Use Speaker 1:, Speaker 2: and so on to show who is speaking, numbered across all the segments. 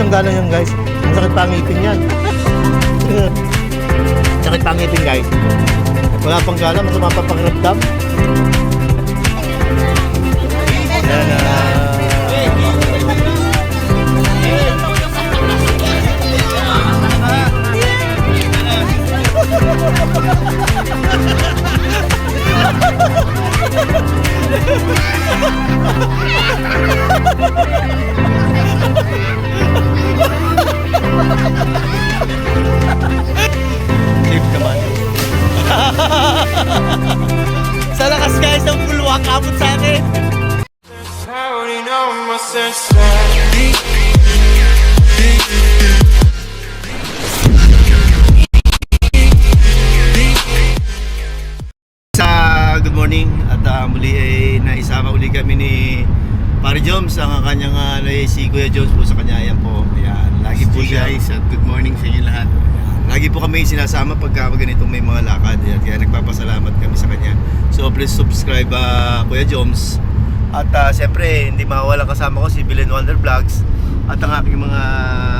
Speaker 1: siyang gano'n yan guys. Ang sakit pa ang ngipin yan. Sakit pa ang ngipin guys. Wala pang gana, masama pa pakiramdam. Safe naman. Sa lakas guys ng bulwak abot sa akin. Good morning at muli ay naisama uli kami ni Pare Joms, ang kanyang si Kuya Jones po sa kanya. Ayan po, ayan, lagi po siya.
Speaker 2: Guys, at good morning sa inyo lahat.
Speaker 1: Lagi po kami sinasama pagka ganitong may mga lakad. Ayan, kaya nagpapasalamat kami sa kanya. So please subscribe Kuya Joms. At siyempre hindi mawawala kasama ko si Belen Wonder Vlogs at ang aking mga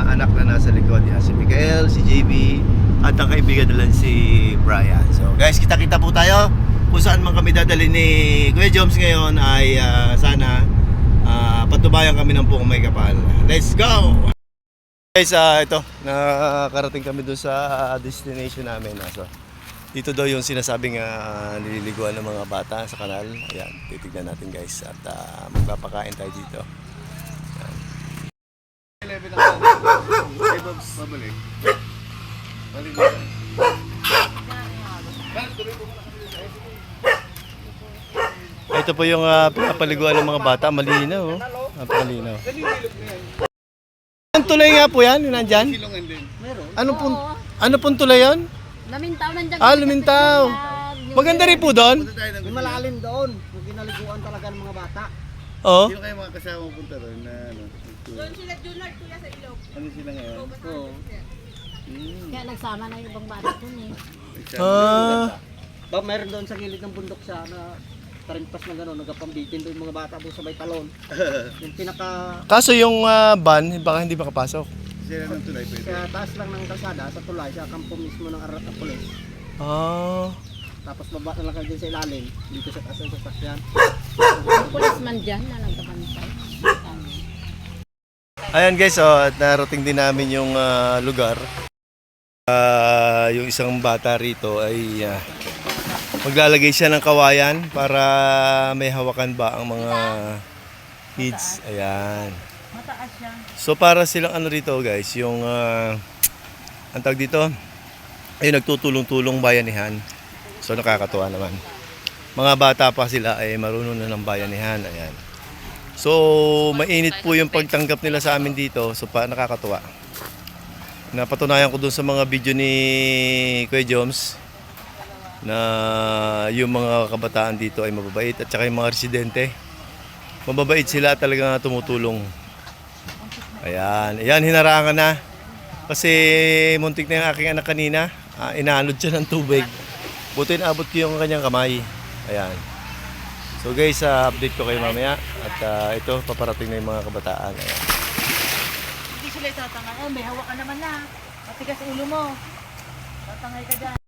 Speaker 1: anak na nasa likod. Yan, si Miguel, si JB at ang kaibigan nila si Brian. So guys, kita-kita po tayo. Kung saan man kami dadali ni Kuya Joms ngayon ay sana patubayan kami ng buong may kapal. Let's go! Guys, ito, nakarating kami doon sa destination namin. So, dito daw yung sinasabing nililiguan ng mga bata sa kanal. Ayan, titignan natin guys at magpapakain tayo dito. Ito po yung pinapaliguan ng mga bata. Malinaw, oh. Napakalinaw. Ang tulay nga po yan, yung nandyan? Ano pong tulay yan?
Speaker 3: Lumintaw nandiyan.
Speaker 1: Lumintaw. Maganda rin po doon.
Speaker 2: Yung
Speaker 4: malalim doon, yung ginaliguan talaga ng mga bata.
Speaker 1: Oo.
Speaker 2: Sino kayo mga kasama punta doon na ano?
Speaker 3: Doon sila Junard kuya sa ilog.
Speaker 2: Ano sila ngayon?
Speaker 4: Oo.
Speaker 3: Kaya nagsama na yung ibang bata doon eh.
Speaker 4: Mayroon doon sa gilid ng bundok siya na tarimpas na gano'n, nagapambitin doon yung mga bata doon sa may talon. Yung pinaka...
Speaker 1: Kaso yung van, baka hindi makapasok.
Speaker 2: Sila ng tulay pwede.
Speaker 4: Sa taas lang ng kalsada, sa tulay, sa kampo mismo ng arat ng pulis. Tapos baba na lang kayo din sa ilalim, dito sa taas ng sasakyan.
Speaker 3: Yung policeman dyan na nagkakantay.
Speaker 1: Ayan guys, at narating din namin yung lugar. Yung isang bata rito ay maglalagay siya ng kawayan para may hawakan ba ang mga kids. Ayan.
Speaker 3: Mataas siya.
Speaker 1: So para silang ano rito guys, yung ang tawag dito ay nagtutulong-tulong bayanihan. So nakakatuwa naman. Mga bata pa sila ay marunong na ng bayanihan. Ayan. So mainit po yung pagtanggap nila sa amin dito. So nakakatuwa. Napatunayan ko dun sa mga video ni Kuya Joms na yung mga kabataan dito ay mababait at saka yung mga residente mababait sila, talagang tumutulong. Ayan, ayan, hinarangan na kasi muntik na yung aking anak kanina, inaanod siya ng tubig, buti naabot ko yung kanyang kamay. Ayan, so guys, update ko kayo mamaya at ito, paparating na yung mga kabataan. Ayan.
Speaker 3: Hindi sila tatangay. May hawak ka naman na. Matigas ulo mo. Tatangay ka dyan.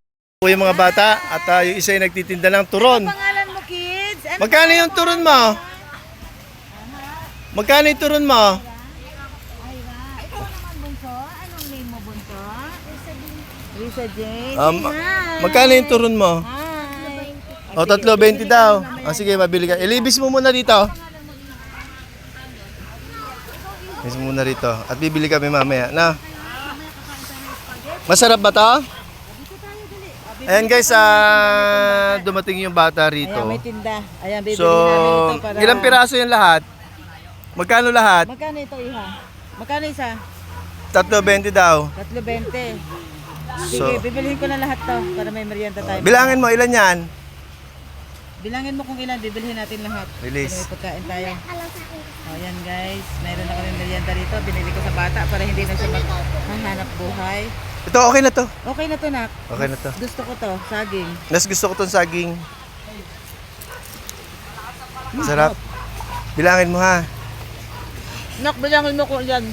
Speaker 1: Yung mga bata at yung isa ay nagtitinda ng turon.
Speaker 3: Ano pangalan mo, kids? Ano
Speaker 1: Magkano yung turon mo? Magkano yung turon mo?
Speaker 3: Ay, ikaw naman, Bunso. Anong name mo, Bunso? Lisa Jane.
Speaker 1: Magkano yung turon mo?
Speaker 3: Hi.
Speaker 1: O, 3.20 daw. Sige, mabili ka. Ilibis mo muna dito. Ilibis mo muna rito. At bibili kami mamaya. Na? Masarap ba to? Ayan guys, dumating yung bata rito.
Speaker 3: Ayan, may tinda. Ayan, bibili
Speaker 1: So,
Speaker 3: namin ito para...
Speaker 1: ilang piraso yung lahat? Magkano lahat?
Speaker 3: Magkano ito, Iha? Magkano isa?
Speaker 1: 3.20 daw.
Speaker 3: 3.20. Sige,
Speaker 1: So,
Speaker 3: bibilihin ko na lahat to para may merienda tayo.
Speaker 1: bilangin mo, ilan yan?
Speaker 3: Bilangin mo kung ilan, bibilihin natin lahat.
Speaker 1: Release.
Speaker 3: Para may pagkain tayo. O yan guys, mayroon na kami merienda rito. Binili ko sa bata para hindi na siya maghahanap buhay.
Speaker 1: Ito, okay na to.
Speaker 3: Okay na to, Nak.
Speaker 1: Okay na to.
Speaker 3: Gusto ko to, saging.
Speaker 1: Mas gusto ko tong saging. Masarap. Bilangin mo ha.
Speaker 3: Nak, bilangin mo ko yan.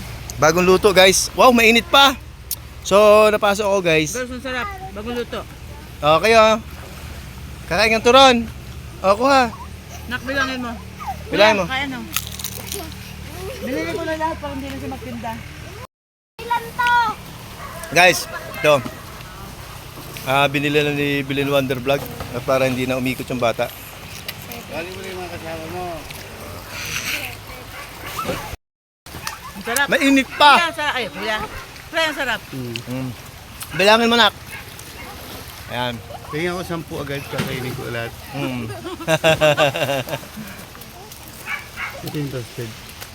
Speaker 1: Bagong luto guys. Wow, mainit pa. So, napasok ako guys.
Speaker 3: Girls, ang sarap. Bagong luto.
Speaker 1: Okay oh. Kakain ng turon. O, kuha.
Speaker 3: Nakbilangin mo.
Speaker 1: Bilangin mo.
Speaker 3: Kaya no. Binili ko na lahat para hindi na siya magtinda.
Speaker 1: Guys, ito. Binili na ni Bilin Wonder Vlog para hindi na umikot yung bata.
Speaker 2: Bali mo na yung mga kasama mo.
Speaker 3: Ang sarap.
Speaker 1: Mainit pa.
Speaker 3: Kuya, ang sarap. Ay, kuya. Kuya, ang sarap.
Speaker 1: Bilangin mo nak. Ayan.
Speaker 2: Tingnan ko 10 agad, kakainin ko lahat. Ito yung toasted.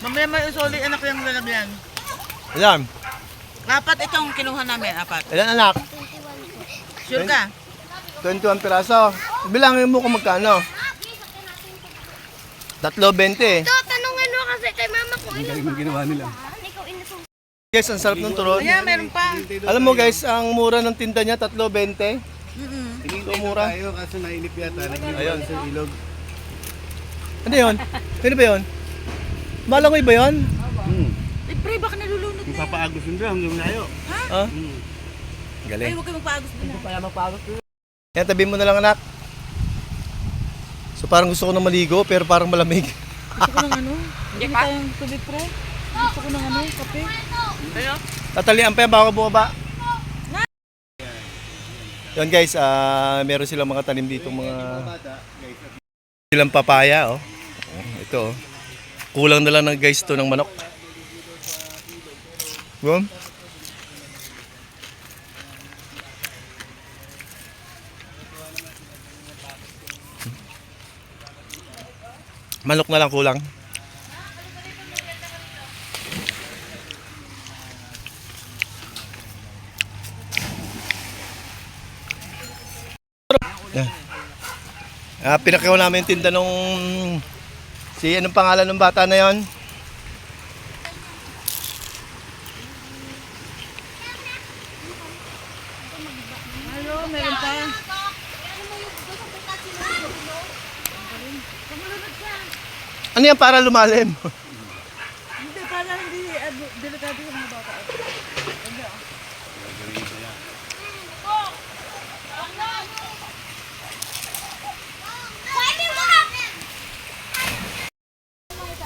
Speaker 3: Mamaya may usuli anak yung lalagyan.
Speaker 1: Ilan?
Speaker 3: Apat itong kinuha namin, apat.
Speaker 1: Ilan anak?
Speaker 3: Sure ka?
Speaker 1: 21 piraso. Bilangin mo kung magkano. 3.20.
Speaker 5: Ito, tanungin mo kasi kay mama ko.
Speaker 2: Ang galing ng ginawa nila.
Speaker 5: Ikaw inasong.
Speaker 1: Guys, ang sarap ng turon.
Speaker 3: Ayan, meron pa.
Speaker 1: Alam mo guys, ang mura ng tinda niya 3.20.
Speaker 2: Tingin
Speaker 1: So, mura.
Speaker 2: tayo kaso nainip yata.
Speaker 1: Ayun.
Speaker 2: Ayun. Sa ilog.
Speaker 1: Ano 'yon? Sino ba 'yon? Malangoy ba 'yon?
Speaker 3: Eh, pre, baka nalulunod
Speaker 2: Yung
Speaker 3: na.
Speaker 2: papaagos yung drum, yung layo.
Speaker 1: Ha?
Speaker 2: Hmm.
Speaker 3: Ay,
Speaker 1: Galing.
Speaker 3: huwag kayo magpaagos na.
Speaker 4: Kaya magpagod.
Speaker 1: Yan, tabi mo na lang anak. So parang gusto ko na maligo pero parang malamig.
Speaker 3: Gusto ko ng ano? Hindi tayong tubig, pre. Gusto ko ng ano, kape. Ayo.
Speaker 1: Tatalian pa yan, baka bumaba. Yun guys, meron silang mga tanim dito, mga silang papaya, oh. Ito, oh. Kulang na lang ng guys to ng manok. Boom. Manok na lang kulang. Yan. Pinakaw namin yung tinda nung anong pangalan ng bata na yon?
Speaker 3: Ayo, meron pa.
Speaker 1: Ano yan para lumalim?
Speaker 3: Hindi, para hindi delikado yung mga bata.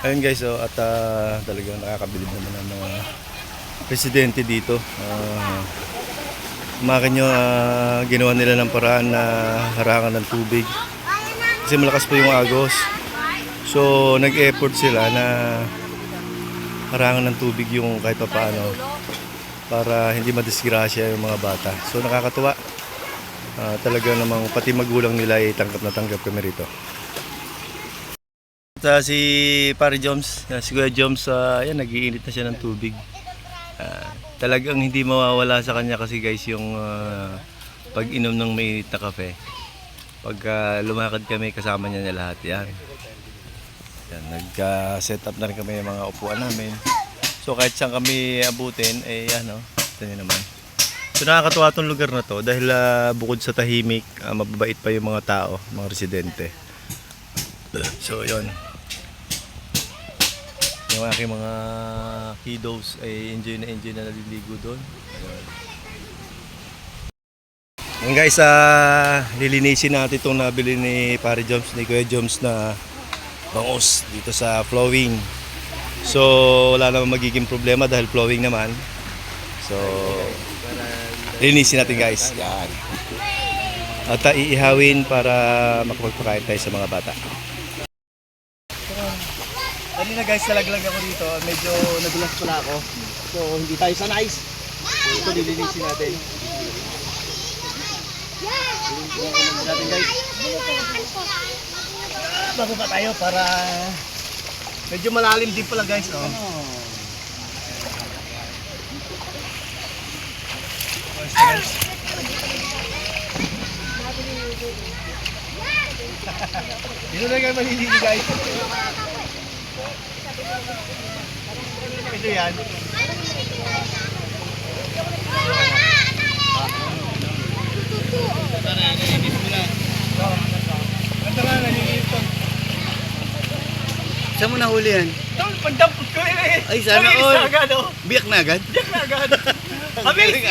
Speaker 1: Ayun guys, oh, at talagang nakakabilib naman ang mga presidente dito. Umakin nyo, ginawa nila ng paraan na harangan ng tubig. Kasi malakas po yung agos. So, nag-effort sila na harangan ng tubig yung kahit pa paano para hindi madisgrasya yung mga bata. So, nakakatuwa. Talaga namang pati magulang nila ay tanggap na tanggap kami rito. Si Pare Joms, si Kuya Joms, ayan, nag-iinit na siya ng tubig. Talagang hindi mawawala sa kanya kasi guys yung pag-inom ng mainit na kape. Pag lumakad kami, kasama niya lahat yan. Yan, nag-set up na rin kami ng mga upuan namin. So kahit saan kami abutin, ano, ito nyo naman. So nakakatuwa itong lugar na to dahil bukod sa tahimik, mababait pa yung mga tao, mga residente. So yun. Yung aking mga kiddos ay enjoy na naliligo doon. Ngayon guys, lilinisin natin itong nabili ni Pare Joms, ni Kuya Joms na bangus dito sa flowing. So wala namang magiging problema dahil flowing naman. So lilinisin natin guys. Yan. At iihawin para makapagpakain tayo sa mga bata. Kanina guys, nalaglag ako dito. Medyo nadulas pala ako. So, hindi tayo sanay. So, ito lilinisin natin. Lilinisin natin guys. Bago pa tayo para medyo malalim din pala guys. Oh. Dito na kayo malilini guys. Ito yan. Ganda nga, nalilinis to.
Speaker 2: Saan mo nahuli yan?
Speaker 1: Tol, pandampot ko eh.
Speaker 2: Ay, sana
Speaker 1: Mabilis
Speaker 2: all.
Speaker 1: na agad, oh.
Speaker 2: Biyak na agad?
Speaker 1: Biyak na agad. Amazing.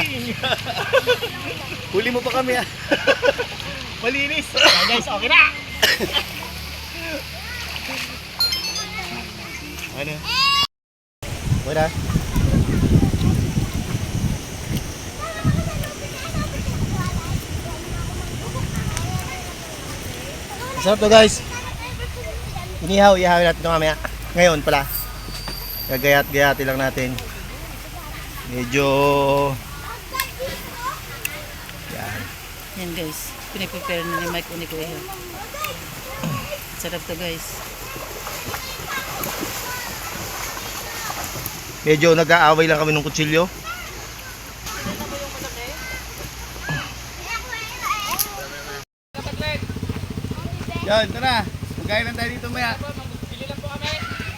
Speaker 2: Huli mo pa kami ah.
Speaker 1: Malinis. Ah, guys, okay na. Ano? Okay na. Masarap to guys. Ihaw natin ito mamaya. Ngayon pala. Gagayat-gayati lang natin. Medyo... Yan.
Speaker 3: Yan guys, piniprepare na ni Mike o ni Kuya. Sarap to guys.
Speaker 1: Medyo nag-aaway lang kami ng kutsilyo. Yan, tara. Magkain lang tayo dito maya.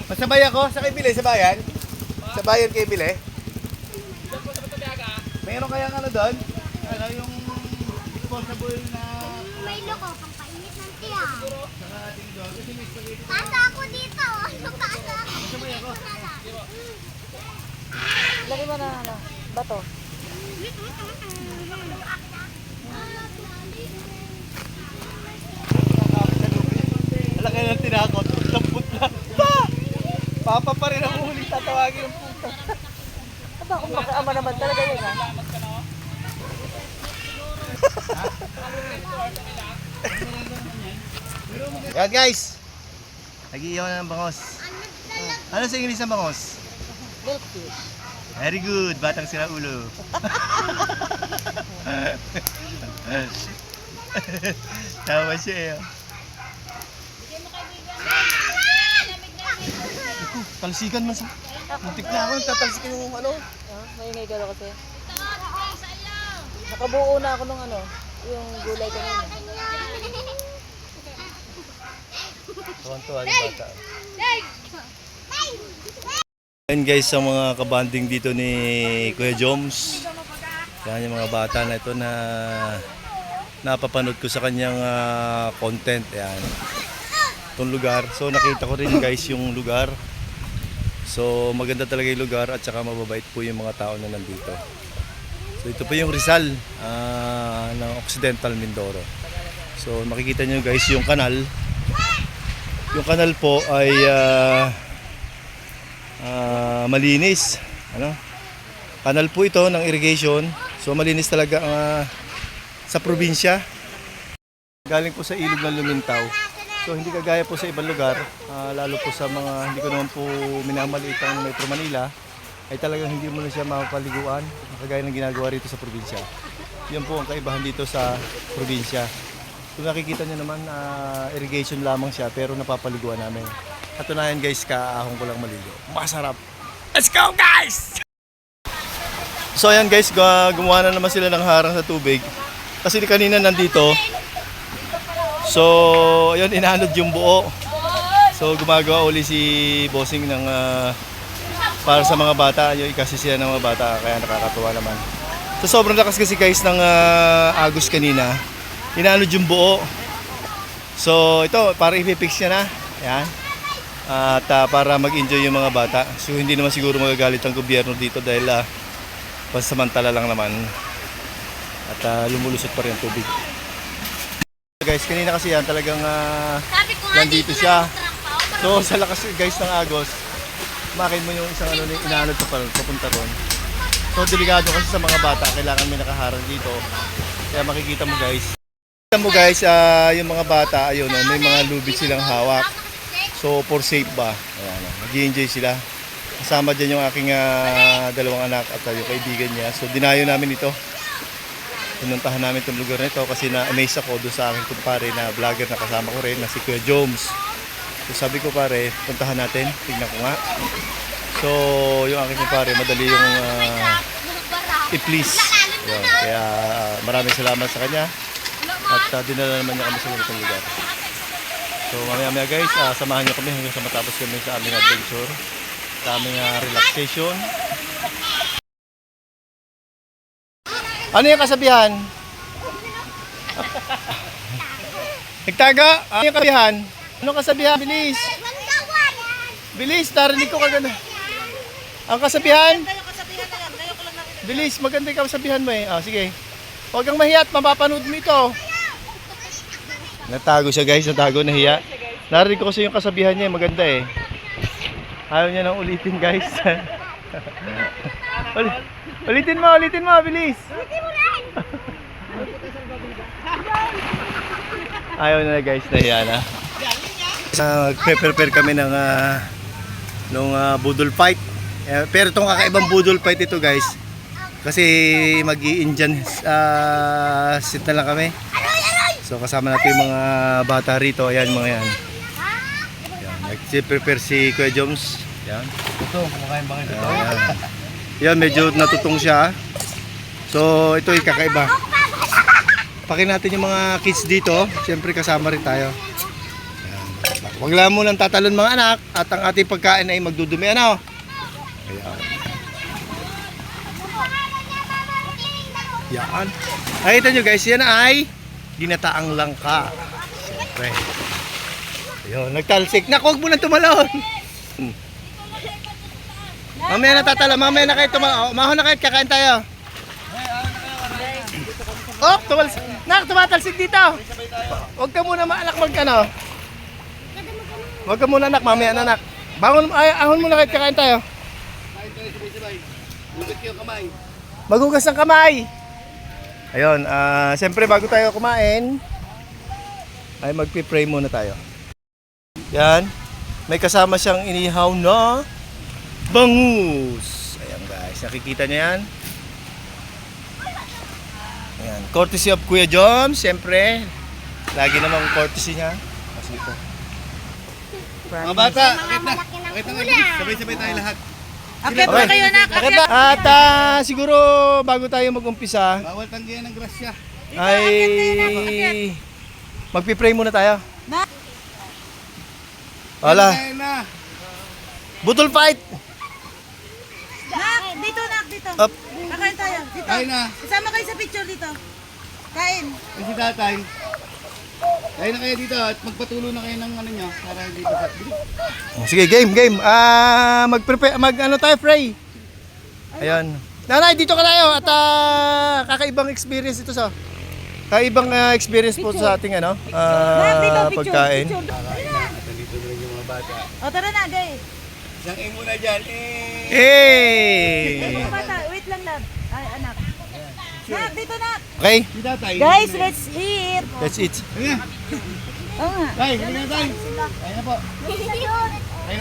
Speaker 1: Masabay ako. Sa kay Bile, sa bayan? Sa bayan kay Bile? Meron kayang ano doon? Ano yung disposable na...
Speaker 5: May loko, pang painit ng tiya.
Speaker 1: Saka dito. Kasi may spaghetti.
Speaker 5: Kasa ako dito. Kasa ako.
Speaker 1: Masabay ako.
Speaker 3: Lagi mo na ano, bato.
Speaker 1: Alaki ng tinakot. Tamput na. Papa pa rin ang huling tatawagin ng puta.
Speaker 3: Aba, kung makaama naman talaga yun ha.
Speaker 1: Yan guys. Nag-iiyaw na ng bangos. Ano sa English ng bangos?
Speaker 3: Milk tea.
Speaker 1: Very good. Batang sila ulo. Tawa siya eh. Talsikan man sa... Muntik na ako. Nagtatalsikan yung ano.
Speaker 3: Ah, maingay ka daw kasi. Nakabuo na ako ng ano, yung gulay kanina.
Speaker 1: Tuwan-tuwa yung bata. Yan guys, sa mga kabanding dito ni Kuya Joms. Yan yung mga bata na ito na napapanood ko sa kanyang content. Yan. Itong lugar. So nakita ko rin guys yung lugar. So maganda talaga yung lugar at saka mababait po yung mga tao na nandito. So ito po yung Rizal ng Occidental Mindoro. So makikita nyo guys yung kanal. Yung kanal po ay malinis. Ano? Kanal po ito ng irrigation. So malinis talaga sa probinsya. Galing po sa ilog ng Lumintaw. So hindi kagaya po sa ibang lugar, lalo po sa mga hindi ko naman po minamaliit ang Metro Manila, ay talagang hindi mo na siya mapaliguan kagaya ng ginagawa rito sa probinsya. Yan po ang kaibahan dito sa probinsya. Kung nakikita nyo naman, irrigation lamang siya pero napapaliguan namin. Katunayan guys, kaahong ko lang maligo. Masarap! Let's go guys! So ayan guys, gumawa na naman sila ng harang sa tubig. Kasi kanina nandito, so ayun, inanod yung buo. So gumagawa uli si Bossing ng para sa mga bata, yung ikasisiya ng mga bata, kaya nakakatuwa naman. So sobrang lakas kasi guys ng agos kanina. Inanod yung buo. So ito, para i-fix niya na. Ayan. At para mag-enjoy yung mga bata. So hindi naman siguro magagalit ang gobyerno dito dahil pansamantala lang naman. At lumulusot pa rin ang tubig. Guys, kanina kasi yan talagang
Speaker 5: Sabi ko nga
Speaker 1: nandito siya. So sa lakas guys ng agos, makin mo yung isang ano, inaanod pa papunta ron. So delikado kasi sa mga bata, kailangan may nakaharang dito. Kaya makikita mo guys. Makikita mo guys, yung mga bata, ayun, may mga lubid silang hawak. So for safe ba? Ayan, nag-i-enjoy sila. Kasama dyan yung aking dalawang anak at yung kaibigan niya. So dinayo namin ito. Pinuntahan namin itong lugar na ito kasi na-amaze ako doon sa aking kumpare na vlogger na kasama ko rin na si Kuya Joms. So sabi ko pare, puntahan natin, tignan ko nga. So yung aking kumpare, madali yung i-please. Yun, kaya maraming salamat sa kanya at dinala naman niya kami sa ganitong lugar. So mamaya guys, samahan niyo kami hanggang sa matapos kami sa aming adventure, sa aming relaxation. Ano yung kasabihan? Nagtaga? Ano yung kasabihan? Anong kasabihan? Bilis! Bilis, narinig ko kagana. Ang kasabihan?
Speaker 3: Kayo kasabihan na yan. Kayo ko lang nakita.
Speaker 1: Bilis, maganda yung kasabihan mo eh. Ah, sige. Huwag kang mahiyat, mapapanood mo ito. Natago siya guys, natago, nahiya. Narinig ko kasi yung kasabihan niya, maganda eh. Ayaw niya nang ulitin guys. Ulitin mo, bilis. Ayaw na guys, nahiya na. Prepare kami ng budol fight. Pero itong kakaibang budol fight ito guys. Kasi mag-i-Indian sit na lang kami. So kasama natin yung mga bata rito. Ayan mga yan. Nag-prepare si Kuya Joms. Yan.
Speaker 2: Ito, kumakain ba kayo?
Speaker 1: Ayan. Yan, medyo natutong siya. So ito yung kakaiba. Pakin natin yung mga kids dito. Siyempre kasama rin tayo. Ayan. Huwag lang munang tatalon mga anak. At ang ating pagkain ay magdudumi. Ano? Ayan. Yan. Nakita nyo guys, yan ay ginataang langka. Siyempre. Ayun, nagtalsik. Naku, huwag mo nang tumalon. Mamaya na tatala, mamaya na kayo tumalon. Umahon na kayo, kakain tayo. Oh, tumalsik. Nak, tumatalsik dito. Huwag ka muna maanak magkano. Huwag ka muna anak, mamaya na anak. Bangon, ahon muna kayo, kakain tayo. Magugas ng kamay. Ayun, siyempre bago tayo kumain, ay magpi-pray muna tayo. Yan, may kasama siyang inihaw na bangus. Ayan guys, nakikita niyo yan? Ayan, courtesy of Kuya John, siyempre. Lagi namang courtesy niya. Kasi ito.
Speaker 2: Mga bata,
Speaker 5: Malaki ng
Speaker 2: akit na
Speaker 5: ulam.
Speaker 2: sabay-sabay tayo lahat.
Speaker 3: Akit ba kayo nak?
Speaker 1: Akit na. At siguro bago tayo mag-umpisa,
Speaker 2: Bawal tanggihan ng grasya.
Speaker 1: ay magpi-pray muna tayo.
Speaker 3: Na?
Speaker 1: Wala.
Speaker 2: Kain na.
Speaker 1: Budol fight.
Speaker 3: Nak, dito nak, dito.
Speaker 1: Up.
Speaker 3: Kakain tayo. Dito.
Speaker 2: Kain na.
Speaker 3: Isama kayo sa picture dito. Kain.
Speaker 2: Ay si tatay. Kain na kayo dito at magpatuloy na kayo ng ano nyo. Para dito sa...
Speaker 1: Sige, game. Mag-prepare, tayo, pray. Ayun. Nanay, dito ka tayo at kakaibang experience ito sa. Kakaibang experience po sa ating pagkain.
Speaker 2: Dito na rin yung mga bata.
Speaker 3: O tara na, guys.
Speaker 2: Isang A muna dyan.
Speaker 1: Hey!
Speaker 3: Bata, wait lang lad. Ay, anak. Nak, dito nak.
Speaker 1: Okay,
Speaker 2: Si tatay.
Speaker 3: Guys, let's eat.
Speaker 1: let's eat.
Speaker 2: Ayun na.
Speaker 3: Oo nga.
Speaker 2: Tay, halika na tayo. Kain na po. Kain na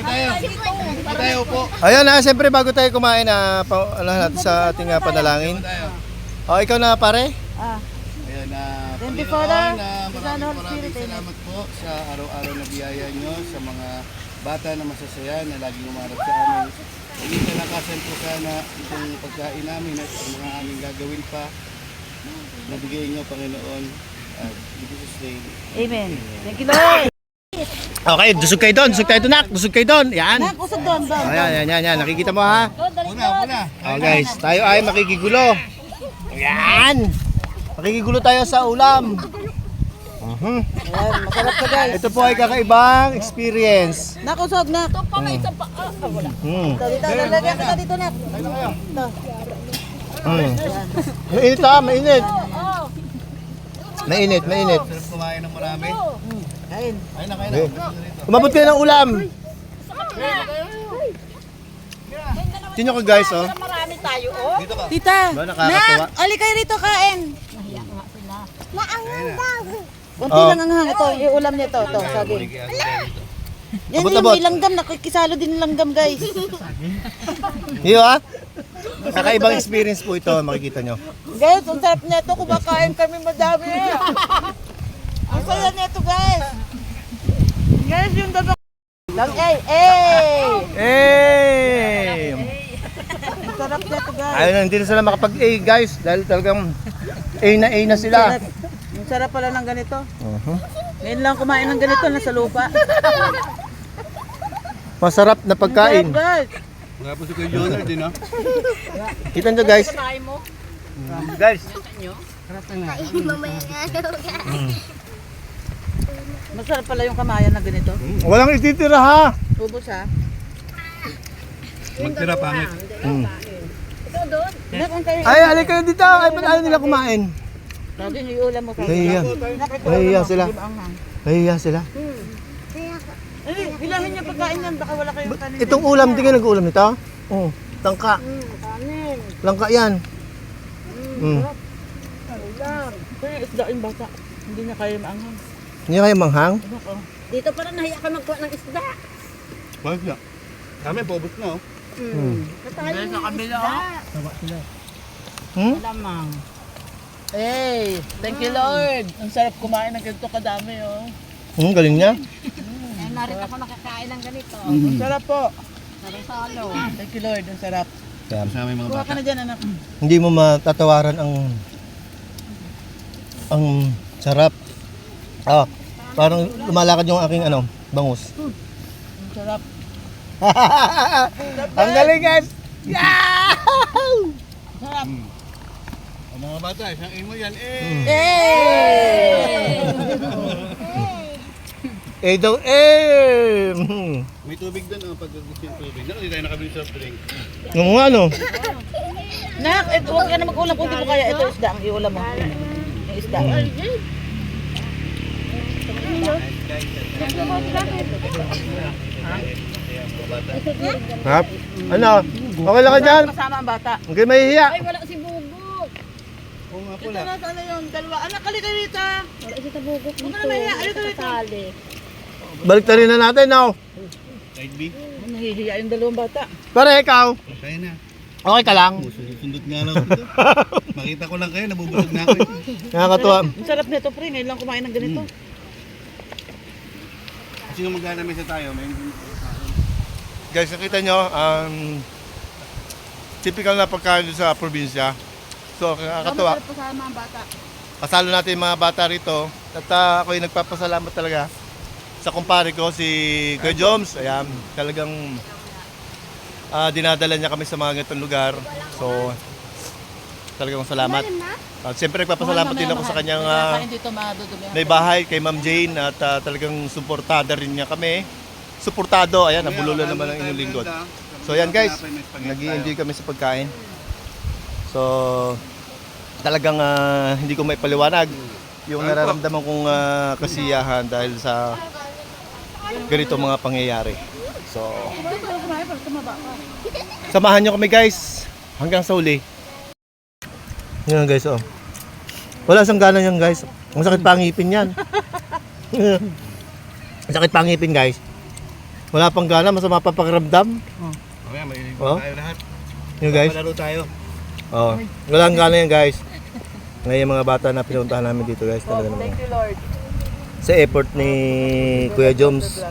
Speaker 2: tayo. Kain na tayo po.
Speaker 1: Ayun siyempre bago tayo kumain natin sa ating panalangin.
Speaker 2: Tayo.
Speaker 1: Ikaw na pare?
Speaker 2: Ayan na.
Speaker 3: Thank you, Father.
Speaker 2: Maraming
Speaker 3: Holy Spirit, amen.
Speaker 2: salamat po sa araw-araw na biyaya nyo sa mga bata na masasaya na laging umarap sa amin. Maging kalakasan po sana itong pagkain namin at ang mga aming gagawin pa. Nabigay nyo, Panginoon. At in Jesus' name.
Speaker 3: Amen. Thank you, Lord.
Speaker 1: Okay, dusog kayo doon, nak. Dusog kayo doon. Yan.
Speaker 3: Nak, usog doon.
Speaker 1: Ayan. Nakikita mo ha?
Speaker 2: Una.
Speaker 1: Guys, tayo ay makikigulo. Ayan. Makikigulo tayo sa ulam.
Speaker 3: Ayan, masarap ka guys.
Speaker 1: Ito po ay kakaibang experience.
Speaker 3: Nak, usog nak. Dito, lalagyan kita dito nak. Ito.
Speaker 1: Mainit. Mainit.
Speaker 2: Sarap kumain ng marami.
Speaker 3: Kain.
Speaker 2: Kain na.
Speaker 1: Umabot kayo ng ulam. Tingnan ko guys, oh.
Speaker 2: Dito ka.
Speaker 3: Tita,
Speaker 1: Ba, nakakatuwa?
Speaker 3: nak, ali kayo rito kain. Kunti
Speaker 1: Oh.
Speaker 3: lang ang hang. Ito, yung ulam niya ito. Ito, saging. Yan yung
Speaker 1: Abot-abot.
Speaker 3: may langgam. Nakikisalo din yung langgam guys.
Speaker 1: Iyo ha? Kakaibang experience po ito, makikita nyo.
Speaker 3: Guys, ang sarap nito. Kumakain kami madami. Ang saya nito guys. Guys, yung dabak. Lang,
Speaker 1: Hey!
Speaker 3: Ang sarap nito guys.
Speaker 1: Ayun na, hindi na sila makapag-A guys, dahil talagang A na sila.
Speaker 3: Ang sarap pala ng ganito. Ngayon lang kumain ng ganito, nasa lupa.
Speaker 1: Masarap na pagkain.
Speaker 3: Guys,
Speaker 2: Nga po si Kuya Jonah din, ha?
Speaker 1: Kita nyo guys. Guys,
Speaker 5: Mamaya nga.
Speaker 3: masarap pala yung kamayan na ganito.
Speaker 1: walang ititira ha.
Speaker 3: Ubos ha.
Speaker 2: Magtira pangit.
Speaker 1: Ay, alay kayo dito. Ay, ba't ayaw nila kumain?
Speaker 3: Laging iulam mo.
Speaker 1: Nahiya. Nahiya sila. Nahiya sila.
Speaker 3: Eh, bilangin niya pagkain yan. Baka wala kayong kanin.
Speaker 1: Itong ulam, di kayo nag-uulam nito? Oo. Tangka. Langka yan.
Speaker 3: Kaya isda yung bata. Hindi na kayo maanghang.
Speaker 1: Hindi kayo manghang?
Speaker 3: Bako.
Speaker 5: Dito pa rin nahiya ka magkuha ng isda.
Speaker 2: Bakit na? Kami, paubos na oh.
Speaker 3: Dahil sa kabila.
Speaker 1: Hmm?
Speaker 3: Malamang. Hey, thank you Lord. Ang sarap kumain ng ganito kadami oh.
Speaker 1: Galing niya.
Speaker 5: Eh, narito ako nakakain ng ganito.
Speaker 3: Ang sarap po.
Speaker 5: Sarang-salo.
Speaker 3: Thank you Lord, ang sarap.
Speaker 1: Kaya,
Speaker 2: Kasama yung mga
Speaker 3: Kuha
Speaker 2: bata.
Speaker 3: ka na dyan anak.
Speaker 1: hindi mo matatawaran ang sarap. Ah, parang lumalakad yung aking bangus.
Speaker 3: Ang sarap.
Speaker 1: Ang galing guys!
Speaker 3: Sarap.
Speaker 2: Ang mga bata, isang imo yan
Speaker 1: Eh daw
Speaker 2: May tubig doon oh, pag gusto yung tubig. Naku, di tayo nakabili soft drink.
Speaker 1: Yung ano?
Speaker 3: Nak, huwag ka na mag-ulam kung di mo kaya. Ito isda ang iulam mo. Yung isda.
Speaker 1: Hap? Ano? Okay lang ka dyan?
Speaker 3: Kasama ang bata.
Speaker 1: Okay, mahihiya.
Speaker 5: Ay, wala si Bugok.
Speaker 2: Oo nga
Speaker 3: Ito
Speaker 2: pala.
Speaker 3: na, ano yun? Dalawa. Anak, kalita rito.
Speaker 5: Wala si Bugok dito.
Speaker 3: Huwag ka na mahiya. Alito rito.
Speaker 5: Kasali.
Speaker 1: Balik na rin na natin, no?
Speaker 2: Side B.
Speaker 3: Nahihiya yung dalawang bata.
Speaker 1: Pare, ikaw.
Speaker 2: Kaya na.
Speaker 1: Okay ka lang?
Speaker 2: Sundot nga lang ito. Makita ko lang kayo, nabubusog na ako.
Speaker 1: Nakakatuwa.
Speaker 3: Ang sarap nito, pre. Ngayon lang kumain ng ganito.
Speaker 2: Kasi nung maglalamisan tayo, may
Speaker 1: Guys, nakita nyo, typical na pagkain sa probinsya. So, nakakatuwa.
Speaker 3: Kasama ang bata.
Speaker 1: Kasalo natin yung mga bata rito. At ako'y nagpapasalamat talaga sa kumpare ko, si Kuya Joms. Ayan, talagang dinadala niya kami sa mga ganitong lugar. So, talagang salamat. At siyempre, nagpapasalamat din ako sa kanyang
Speaker 3: Kain dito madudumi.
Speaker 1: may bahay, kay Ma'am Jane. At talagang suportada rin niya kami. Suportado, ayan, nabululan naman ang inyong lingkod. So, ayan guys, nag-i-enjoy kami sa pagkain. So, talagang hindi ko maipaliwanag yung nararamdaman kong kasiyahan dahil sa ganito mga pangyayari. So, samahan nyo kami guys hanggang sa uli. Yan guys, oh. Wala sang gana yan guys. Ang sakit pa ang ngipin yan. Ang sakit pa ang ngipin guys. Wala pang gana, masama pa pakiramdam.
Speaker 2: Mamaya, may
Speaker 1: Oh?
Speaker 2: tayo lahat.
Speaker 1: Yun guys.
Speaker 2: Palaro tayo.
Speaker 1: Oh, walang gana yan guys. Ngayon yung mga bata na pinuntahan namin dito guys, talaga naman.
Speaker 3: Thank you Lord.
Speaker 1: Sa effort ni Kuya Joms.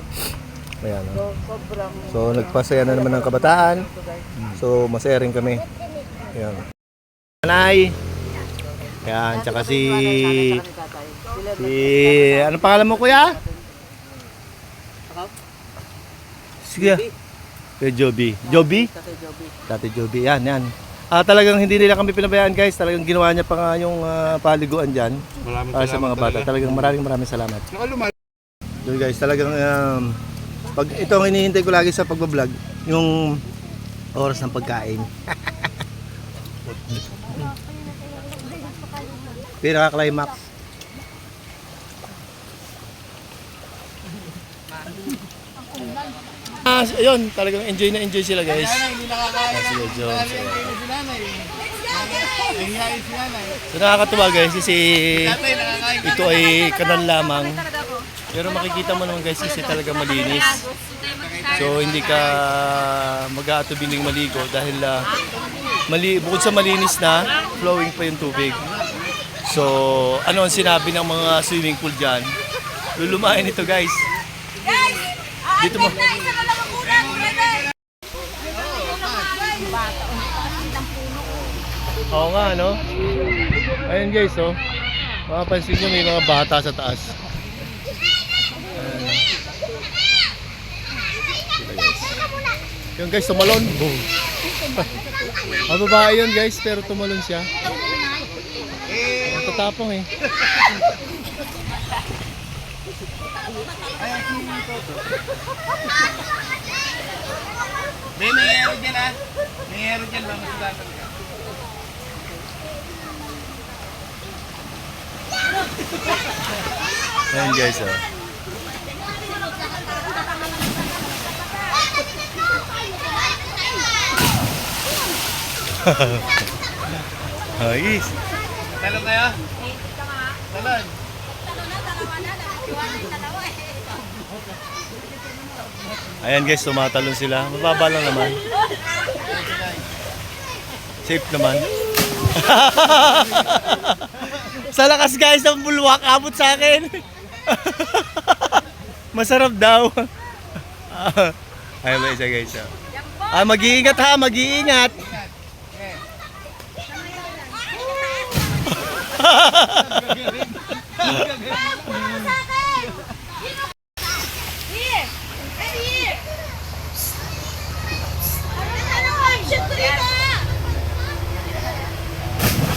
Speaker 1: Ayan. Oh.
Speaker 3: Sobrang
Speaker 1: So nagpasaya na naman ng kabataan. So masaya rin kami. Ayan. Nanay. Ayan, tsaka si ano pangalan mo kuya? Sige. Kuya Joby. Joby? Dati Joby. Yan, yan. Talagang hindi nila kami pinabayaan guys. Talagang ginawa niya pa nga yung paliguan dyan
Speaker 2: Maraming
Speaker 1: para sa mga bata. Talagang maraming salamat.
Speaker 2: Nakalumal.
Speaker 1: So guys, talagang pag ito ang hinihintay ko lagi sa pagbablog, yung oras ng pagkain. Pinaka-climax. Ayun, talagang enjoy na enjoy sila guys.
Speaker 2: Hindi nakakain.
Speaker 1: Sige, Jones.
Speaker 2: Nakakain si nanay. Nahihayin si nanay.
Speaker 1: So nakakatuwa guys kasi
Speaker 2: Tatay, nakakain.
Speaker 1: ito ay kanal lamang. Pero makikita mo naman guys kasi talaga malinis. So hindi ka mag-aatubiling maligo dahil bukod sa malinis na, flowing pa yung tubig. So ano ang sinabi ng mga swimming pool dyan? Lulumain ito guys. Dito mo. Oo nga, no? Ayun guys, oh. Mapapansin nyo may mga bata sa taas. Ayan. Sila, guys. Yun guys, tumalon. Boom. Babae yun guys, pero tumalon siya. Ang tatapang eh.
Speaker 2: May hero dyan ha. May hero dyan, mamasugatan ka.
Speaker 1: Ayan guys, oh. Ayos.
Speaker 2: Talon kayo? Talon.
Speaker 1: Ayan guys, tumatalon sila. Mababa lang naman. Safe naman. Sa lakas guys ng bulwak, abot sa akin. Masarap daw. Ay, may isa guys. Ah, mag-iingat ha, mag-iingat.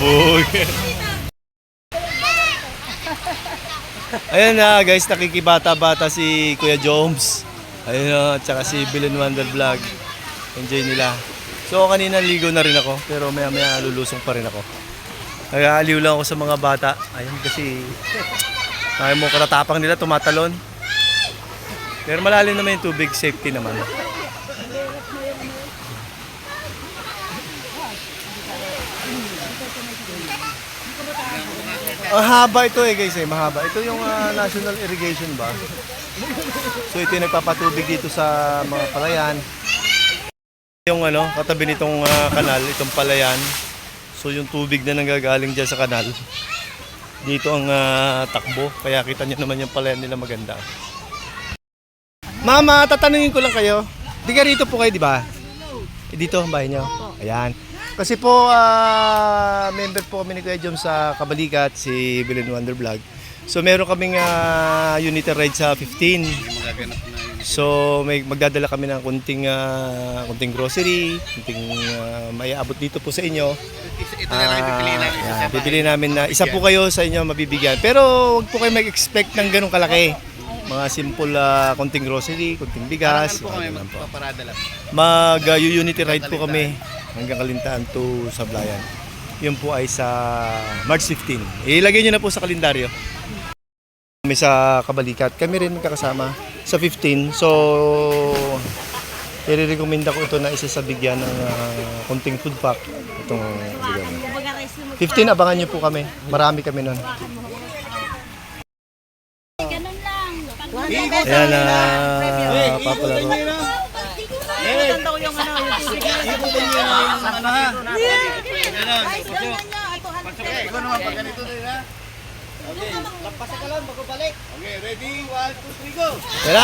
Speaker 1: Boy. Ayan na guys, nakikibata-bata si Kuya Joms. Ayun na, at saka si Bill and Wonder Vlog. Enjoy nila. So kanina ligo na rin ako, pero maya-maya lulusong pa rin ako. Nag-aaliw lang ako sa mga bata. Ayun kasi ayaw mo katatapang nila, tumatalon. Pero malalim naman yung tubig, safety naman. Mahaba ito eh guys, mahaba. Ito yung National Irrigation ba? So ito yung nagpapatubig dito sa mga palayan. Yung katabi nitong kanal, itong palayan. So yung tubig na nanggagaling dyan sa kanal, dito ang takbo. Kaya kita nyo naman yung palayan nila maganda. Mama, tatanungin ko lang kayo. Di ka rito po kayo, di ba? Dito ang bahay nyo? Ayan. Kasi po, member po kami ni Kuya Jom sa Kabalikat, si Bill and Wonder Vlog. So meron kaming unity ride sa 15. So may magdadala kami ng kunting grocery, kunting maiabot dito po sa inyo.
Speaker 2: Ito na lang pipiliin namin.
Speaker 1: Bibili namin na isa po kayo sa inyo mabibigyan. Pero wag po kayo mag-expect ng ganong kalaki. Mga simple kunting grocery, kunting bigas.
Speaker 2: Po kami magpaparada lang.
Speaker 1: Mag-unity ride po kami hanggang Kalintaan to Sablayan. Yun po ay sa March 15. Ilagay nyo na po sa kalendaryo. Kami sa Kabalikat, kami rin magkakasama sa 15. So, i-recommend ko ito na isa sa bigyan ng konting food pack. Itong bigyan. 15, abangan nyo po kami. Marami kami nun.
Speaker 5: Ganun lang.
Speaker 1: Ayan na, papalaro.
Speaker 3: Maganda ko yung
Speaker 2: Ikaw naman pag ganito din ha. Okay, lampasan ka lang bago balik. Okay, ready? 1, 2, 3, go!
Speaker 1: Ayan na!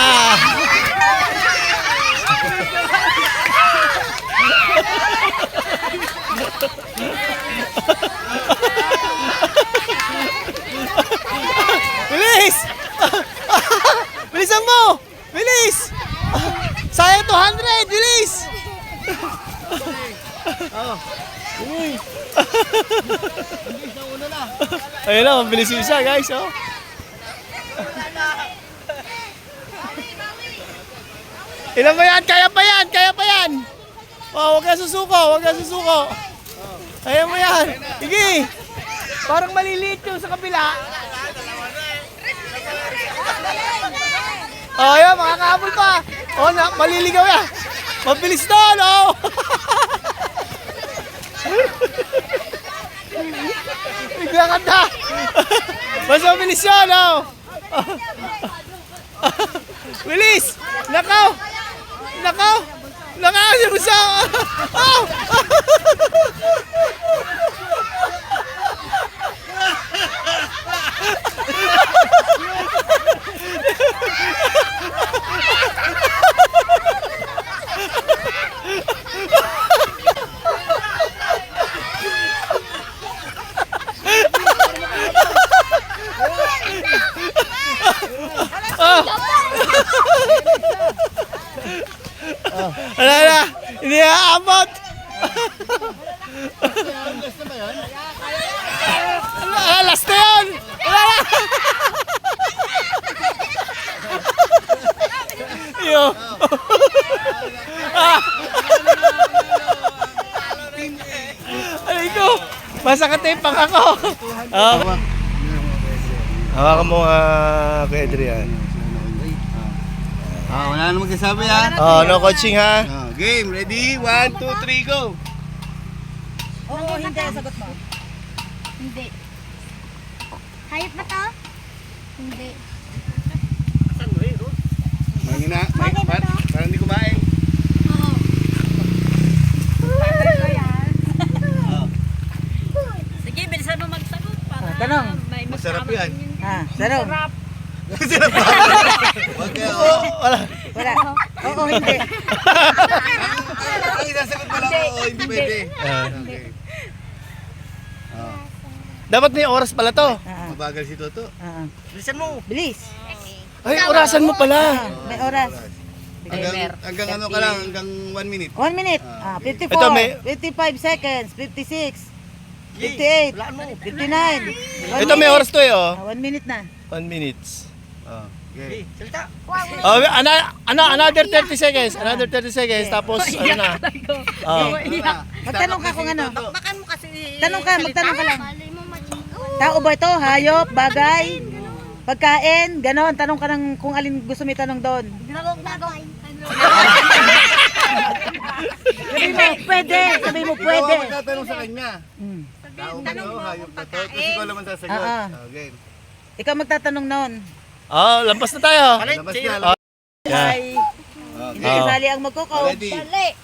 Speaker 1: Bilis! Bilisan mo! Bilis! Sayang 200! Bilis! Ayun na, mabilis yung isa guys, oh. Ilan ba yan? Kaya pa yan! Kaya pa yan! Oh, huwag ka susuko! Huwag ka susuko! Kaya mo yan! Sige! Parang maliliit yung sa kabila. Oh, yan, makakahabol pa! Oh, maliligaw yan! Mabilis doon, oh! Bigla ka na! Mas mabilis yun, oh! Bilis! Nakaw! Nakaw! Nakaw! Yung isa! Oh! Wala na! Hindi aabot! Last na yun! Wala na! Yo! Ay ko! Masakit yung pang ako! Hawakan mo nga kay Adrian.
Speaker 2: Wala na magsasabi ha.
Speaker 1: Oh, no coaching ha?
Speaker 2: Game, ready? 1, 2, 3, go!
Speaker 3: Oo, hindi. Sagot mo.
Speaker 5: Hindi. Hayop ba to? Hindi.
Speaker 2: Mahina, parang hindi kumain.
Speaker 5: Oo.
Speaker 6: Sige, bilisan mo magsagot para
Speaker 3: tanong.
Speaker 6: may
Speaker 2: Masarap yan.
Speaker 3: Sarap.
Speaker 2: Okay,
Speaker 1: Wala.
Speaker 3: Wala. Oo, hindi.
Speaker 2: Ang isasagot mo lang, oo, hindi pwede. Okay.
Speaker 1: Dapat may oras pala to.
Speaker 2: Mabagal si Toto.
Speaker 4: Bilisan mo.
Speaker 3: Bilis.
Speaker 1: Ay, orasan mo pala.
Speaker 3: May oras.
Speaker 2: Hanggang ano ka lang, hanggang 1 minute.
Speaker 3: 1 minute.
Speaker 2: Okay.
Speaker 3: 54.
Speaker 1: Ito, may-
Speaker 3: 55 seconds. 56. 58. 59.
Speaker 1: Ito may oras to eh, oh.
Speaker 3: 1 minute na.
Speaker 1: 1 minutes.
Speaker 2: Okay.
Speaker 4: Salita.
Speaker 1: Oh, another 30 seconds. Another 30 seconds. Tapos, ano na. Oh.
Speaker 3: Magtanong ka kung ano.
Speaker 6: Bakbakan mo kasi.
Speaker 3: Tanong ka, magtanong ka lang.
Speaker 5: Malay mo machigaw.
Speaker 3: Tao ba ito? Hayop? Bagay? Pagkain? Ganon. Tanong ka ng kung alin gusto mo itanong doon.
Speaker 5: Bagay.
Speaker 3: Sabi mo, pwede. Sabi mo,
Speaker 2: Ikaw
Speaker 3: pwede.
Speaker 2: ang magtatanong sa kanya.
Speaker 3: Mm.
Speaker 2: Tao ba ito? Hayop ba ito? Tapos ikaw naman sasagot. Okay.
Speaker 3: Ikaw magtatanong noon.
Speaker 1: Oh, lampas na tayo.
Speaker 2: Labas na.
Speaker 1: Yeah.
Speaker 3: Ay, hindi
Speaker 2: Okay.
Speaker 3: kasali ang magkukaw.
Speaker 2: Ready?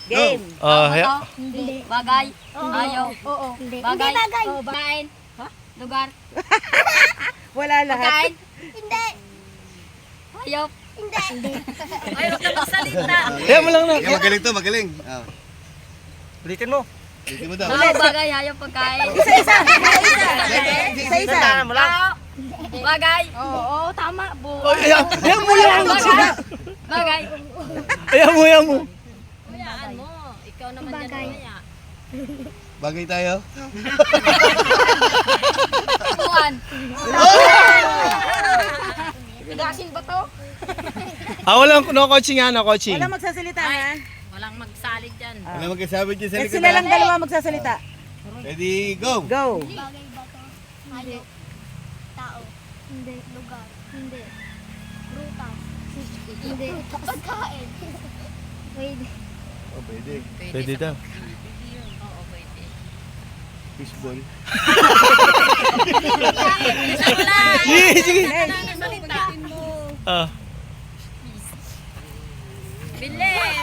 Speaker 3: Game.
Speaker 1: Oh,
Speaker 5: Hindi.
Speaker 6: Bagay. Ayaw.
Speaker 5: Oo. Hindi.
Speaker 6: Bagay.
Speaker 5: Hindi bagay.
Speaker 6: Kain. Lugar.
Speaker 3: Wala lahat.
Speaker 6: Kain.
Speaker 5: Hindi.
Speaker 6: Hayop.
Speaker 5: Hindi.
Speaker 6: Ayaw ka magsalita.
Speaker 1: Kaya mo lang na.
Speaker 2: Okay, magaling to, magaling.
Speaker 4: Ulitin mo.
Speaker 2: Dito mo daw.
Speaker 6: Bagay. Hayop. Pagkain.
Speaker 3: Isa-isa. Isa-isa.
Speaker 4: Tandaan mo lang.
Speaker 6: Bagay.
Speaker 5: Oo, tama.
Speaker 1: Ayan mo yan.
Speaker 6: Bagay.
Speaker 1: Ayan mo.
Speaker 6: Hayaan mo. Ikaw naman yan
Speaker 5: Bagay.
Speaker 6: mamaya.
Speaker 2: Bagay tayo.
Speaker 6: Tubuan. Gasin ba to?
Speaker 1: Walang no coaching ha, no coaching.
Speaker 3: Wala magsasalita ha.
Speaker 6: Walang magsalit dyan.
Speaker 2: Ano magkasabi dyan sa
Speaker 3: At
Speaker 2: likod?
Speaker 3: sila lang dalawa magsasalita.
Speaker 2: Ready, go!
Speaker 3: Go.
Speaker 5: Bagay ba to? Hayop. Tao. Hindi. Lugar. Hindi. Prutas. Hindi. Pagkain. Pwede.
Speaker 2: Oh, pwede.
Speaker 1: Pwede daw.
Speaker 6: Oo, pwede.
Speaker 2: Fishball.
Speaker 1: Sige.
Speaker 6: Salita.
Speaker 1: Ah.
Speaker 6: Bilis.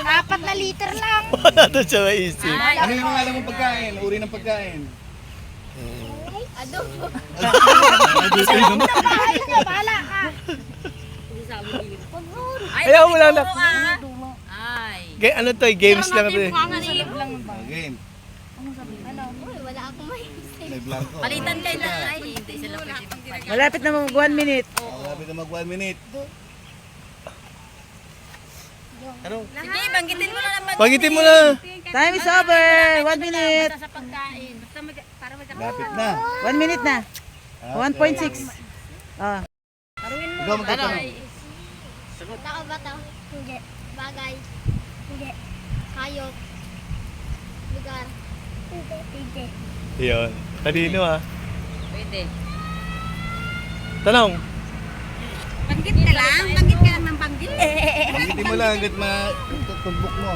Speaker 5: 4 na liter lang.
Speaker 1: Wala to siya maisip.
Speaker 2: Ano yung mga alam mong pagkain? Uri ng pagkain.
Speaker 5: Adobo.
Speaker 2: Ano?
Speaker 5: Bahala ka.
Speaker 1: Ayaw mo lang na.
Speaker 6: Ay.
Speaker 1: Ano to, games lang to eh.
Speaker 2: Game.
Speaker 5: Ano? Uy, wala akong maisip.
Speaker 2: May blanco.
Speaker 6: Palitan kayo na. Ay, hindi sila pwede magpalit.
Speaker 3: Malapit na mag 1 minute.
Speaker 2: Malapit na mag 1 minute.
Speaker 6: Sige, banggitin mo na naman.
Speaker 1: Pagitin mo na.
Speaker 3: Time is over. 1 minute.
Speaker 6: Sa pagkain. Basta para
Speaker 2: Lapit na.
Speaker 3: 1 minute na. 1.6. Ah.
Speaker 2: Ikaw magtatanong.
Speaker 5: Tao ba to? Hindi. Bagay? Hindi. Hayop? Lugar? Hindi.
Speaker 1: Yun. Talino ah.
Speaker 6: Pwede.
Speaker 1: Tanong.
Speaker 6: Banggit ka lang. Banggit ka lang ng banggit.
Speaker 2: Hindi mo lang hanggat matutumbok mo.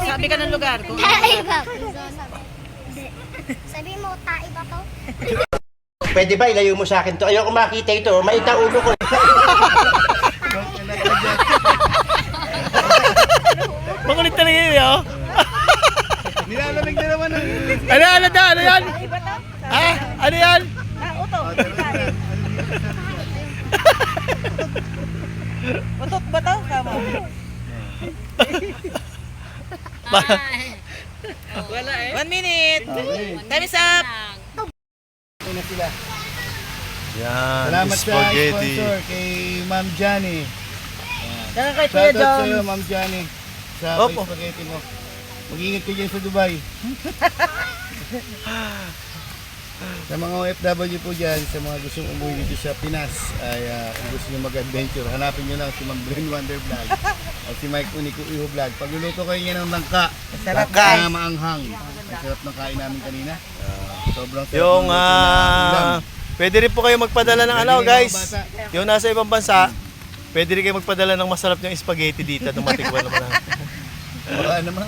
Speaker 3: Sabi ka ng lugar. Kung
Speaker 5: Tae ba? Hindi. Sabi mo, tae ba to?
Speaker 4: Pwede ba ilayo mo sa akin to? Ayoko makita ito. Maita ulo ko.
Speaker 1: Makulit talaga yun oh.
Speaker 2: Nilalamig na naman ang...
Speaker 1: Ano yan? Ah, ano yan?
Speaker 3: Utot ba to? Tama.
Speaker 6: Ay.
Speaker 3: 1 minute.
Speaker 2: Okay.
Speaker 3: Time is up.
Speaker 2: Ito na sila.
Speaker 1: Yan,
Speaker 2: Salamat sa
Speaker 1: spaghetti.
Speaker 2: sponsor kay Ma'am Johnny.
Speaker 3: Saka kay Kuya
Speaker 2: Shoutout sa iyo,
Speaker 3: John.
Speaker 2: Ma'am Johnny. Sa
Speaker 1: Opo.
Speaker 2: spaghetti mo. Mag-ingat ka dyan sa Dubai. Sa mga OFW po dyan, sa mga gustong umuwi dito sa Pinas, ay kung gusto nyo mag-adventure, hanapin nyo lang si Ma'am Brain Wonder Vlog. At si Mike Unico Iho Vlog. Pagluluto kayo niya ng langka.
Speaker 3: Sarap,
Speaker 2: Langka
Speaker 3: guys.
Speaker 2: na maanghang. Ang sarap ng kain namin kanina. Sobrang sarap.
Speaker 1: Yung
Speaker 2: ng luto na ulam.
Speaker 1: pwede rin po kayo magpadala ng
Speaker 2: Pwede
Speaker 1: ano
Speaker 2: rin,
Speaker 1: guys.
Speaker 2: mga bata.
Speaker 1: Yung nasa ibang bansa, pwede rin kayo magpadala ng masarap yung spaghetti dito. Tumatikwan naman.
Speaker 2: Baka naman.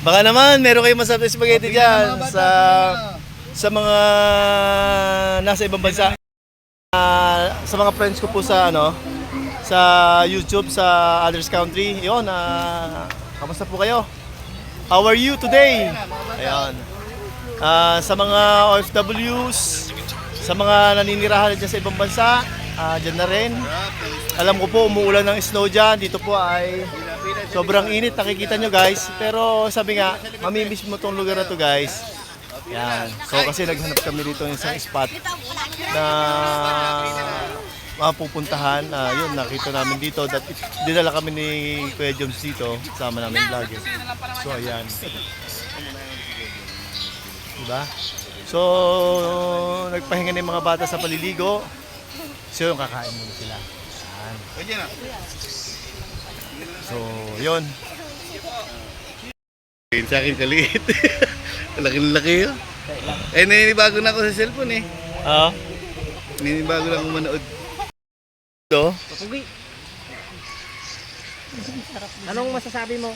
Speaker 1: Baka naman, meron kayong masarap na spaghetti
Speaker 2: Bigyan ng
Speaker 1: dyan
Speaker 2: mga bata,
Speaker 1: sa
Speaker 2: bigyan
Speaker 1: sa mga nasa ibang bansa. Sa mga friends ko po sa ano, sa YouTube, sa others country. Yun, kamusta po kayo? How are you today? Ayun. Sa mga OFWs, sa mga naninirahan dyan sa ibang bansa, dyan na rin. Alam ko po, umuulan ng snow dyan. Dito po ay sobrang init, nakikita nyo guys. Pero sabi nga, mamimiss mo tong lugar na to guys. Yan. So kasi naghanap kami dito ng isang spot na mapupuntahan. Yun, nakita namin dito. Dinala kami ni Kuya Joms dito. Kasama namin vlogger. So ayan. Diba? So, nagpahinga na yung mga bata sa paliligo. So, yung kakain muna sila. Yan. So, yun.
Speaker 2: Sa akin kaliit. Laki-laki yun. Eh, naninibago na ako sa cellphone eh.
Speaker 1: Oo.
Speaker 2: Naninibago na ako manood.
Speaker 1: Ito.
Speaker 4: Pugi. Anong masasabi mo?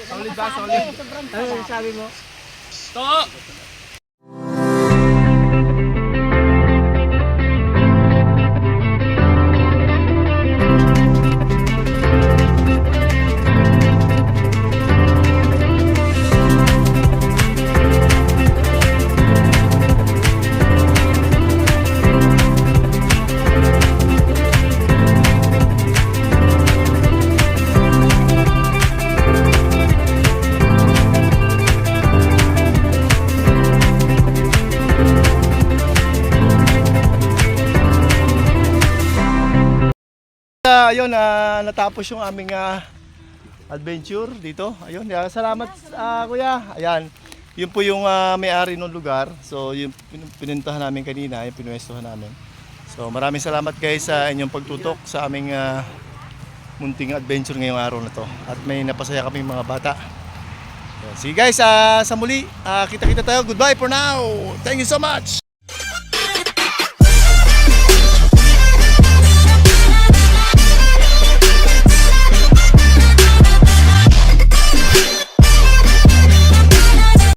Speaker 3: Solid ba? Solid.
Speaker 4: Anong masasabi mo?
Speaker 1: Ayun, natapos yung aming adventure dito. Ayun, salamat kuya. Ayan, yun po yung may-ari ng lugar. So, yung pinuntahan namin kanina, yung pinwestuhan namin. So, maraming salamat guys sa inyong pagtutok sa aming munting adventure ngayong araw na to. At may napasaya kaming mga bata. Ayan, sige guys, sa muli, kita-kita tayo. Goodbye for now. Thank you so much.